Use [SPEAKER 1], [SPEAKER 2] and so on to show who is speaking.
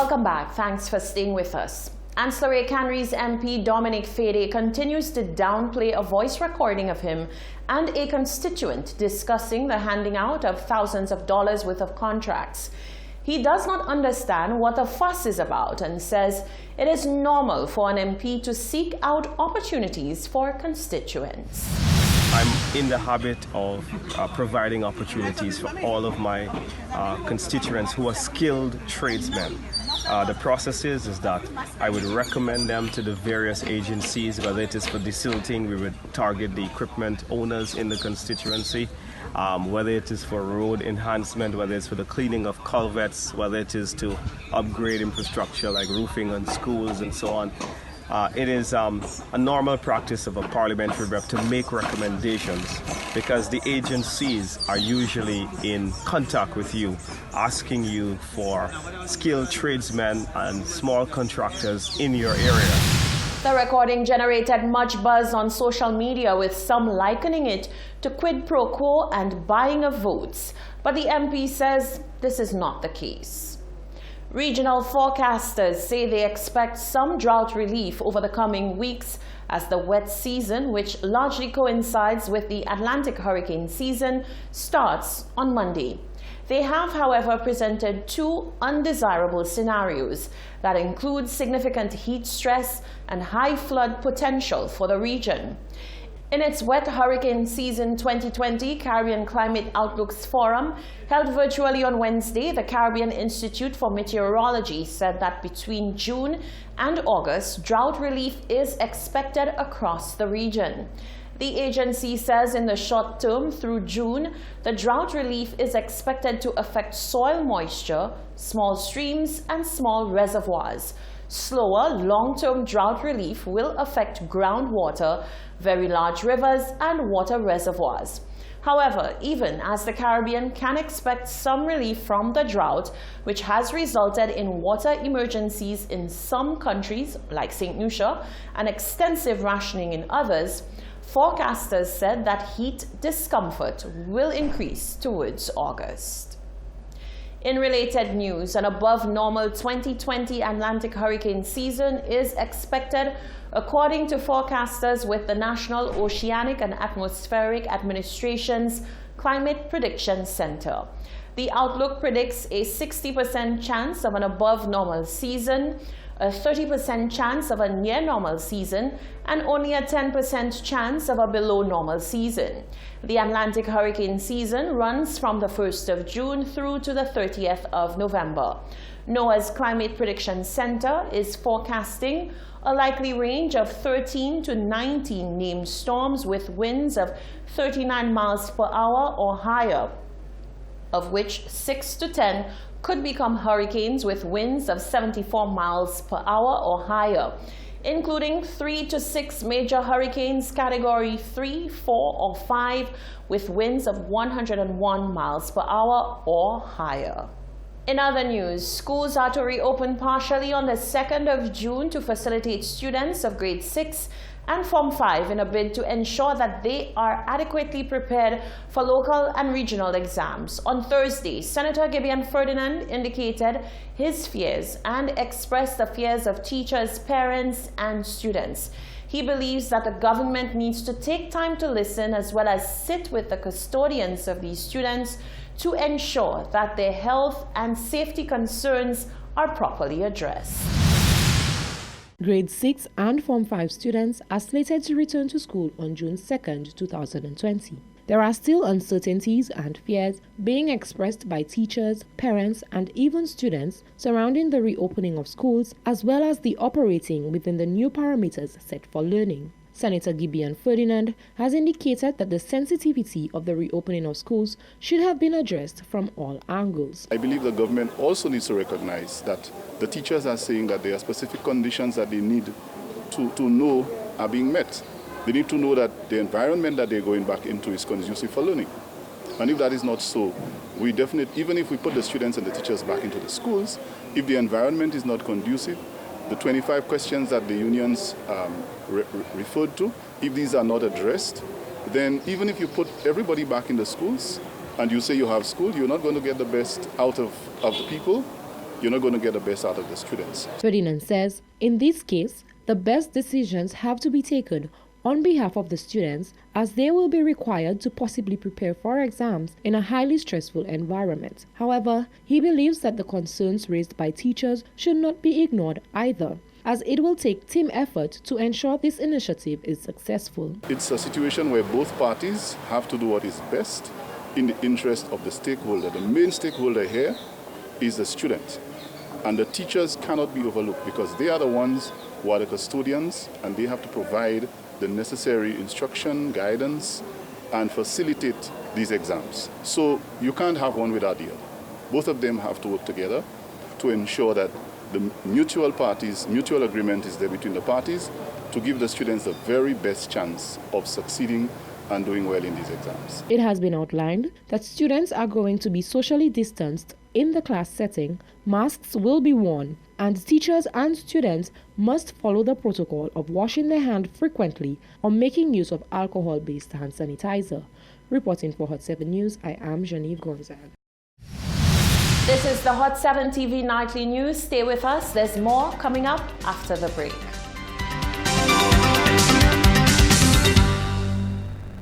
[SPEAKER 1] Welcome back. Thanks for staying with us. Ancillary Canry's MP Dominic Ferry continues to downplay a voice recording of him and a constituent discussing the handing out of thousands of dollars worth of contracts. He does not understand what the fuss is about and says it is normal for an MP to seek out opportunities for constituents.
[SPEAKER 2] I'm in the habit of providing opportunities for all of my constituents who are skilled tradesmen. The process is that I would recommend them to the various agencies, whether it is for desilting, we would target the equipment owners in the constituency, whether it is for road enhancement, whether it's for the cleaning of culverts, whether it is to upgrade infrastructure like roofing on schools and so on. It is a normal practice of a parliamentary rep to make recommendations because the agencies are usually in contact with you, asking you for skilled tradesmen and small contractors in your area.
[SPEAKER 1] The recording generated much buzz on social media, with some likening it to quid pro quo and buying of votes. But the MP says this is not the case. Regional forecasters say they expect some drought relief over the coming weeks as the wet season, which largely coincides with the Atlantic hurricane season, starts on Monday. They have, however, presented two undesirable scenarios that include significant heat stress and high flood potential for the region. In its Wet Hurricane Season 2020 Caribbean Climate Outlooks Forum, held virtually on Wednesday, the Caribbean Institute for Meteorology said that between June and August, drought relief is expected across the region. The agency says in the short term through June, the drought relief is expected to affect soil moisture, small streams, and small reservoirs. Slower, long-term drought relief will affect groundwater, very large rivers, and water reservoirs. However, even as the Caribbean can expect some relief from the drought, which has resulted in water emergencies in some countries, like St. Lucia, and extensive rationing in others, forecasters said that heat discomfort will increase towards August. In related news, an above-normal 2020 Atlantic hurricane season is expected, according to forecasters with the National Oceanic and Atmospheric Administration's Climate Prediction Center. The outlook predicts a 60% chance of an above-normal season, a 30% chance of a near-normal season, and only a 10% chance of a below-normal season. The Atlantic hurricane season runs from the 1st of June through to the 30th of November. NOAA's Climate Prediction Center is forecasting a likely range of 13 to 19 named storms with winds of 39 miles per hour or higher, of which 6 to 10 could become hurricanes with winds of 74 miles per hour or higher, including 3 to 6 major hurricanes category 3, 4, or 5 with winds of 101 miles per hour or higher. In other news, schools are to reopen partially on the 2nd of June to facilitate students of grade 6 and Form 5 in a bid to ensure that they are adequately prepared for local and regional exams. On Thursday, Senator Gideon Ferdinand indicated his fears and expressed the fears of teachers, parents, and students. He believes that the government needs to take time to listen as well as sit with the custodians of these students to ensure that their health and safety concerns are properly addressed.
[SPEAKER 3] Grade 6 and Form 5 students are slated to return to school on June 2nd, 2020. There are still uncertainties and fears being expressed by teachers, parents, and even students surrounding the reopening of schools, as well as the operating within the new parameters set for learning. Senator Gideon Ferdinand has indicated that the sensitivity of the reopening of schools should have been addressed from all angles.
[SPEAKER 4] I believe the government also needs to recognize that the teachers are saying that there are specific conditions that they need to know are being met. They need to know that the environment that they're going back into is conducive for learning. And if that is not so, we definitely, even if we put the students and the teachers back into the schools, if the environment is not conducive, the 25 questions that the unions referred to, if these are not addressed, then even if you put everybody back in the schools and you say you have school, you're not going to get the best out of the people you're not going to get the best out of the students.
[SPEAKER 3] Ferdinand says, in this case, the best decisions have to be taken on behalf of the students, as they will be required to possibly prepare for exams in a highly stressful environment. However, he believes that the concerns raised by teachers should not be ignored either, as it will take team effort to ensure this initiative is successful.
[SPEAKER 4] It's a situation where both parties have to do what is best in the interest of the stakeholder. The main stakeholder here is the student, and the teachers cannot be overlooked because they are the ones who are the custodians, and they have to provide the necessary instruction, guidance, and facilitate these exams. So you can't have one without the other. Both of them have to work together to ensure that the mutual agreement is there between the parties to give the students the very best chance of succeeding and doing well in these exams.
[SPEAKER 3] It has been outlined that students are going to be socially distanced in the class setting, masks will be worn, and teachers and students must follow the protocol of washing their hands frequently or making use of alcohol-based hand sanitizer. Reporting for Hot 7 News, I am Genevieve Gonzaga.
[SPEAKER 1] This is the Hot 7 TV Nightly News. Stay with us. There's more coming up after the break.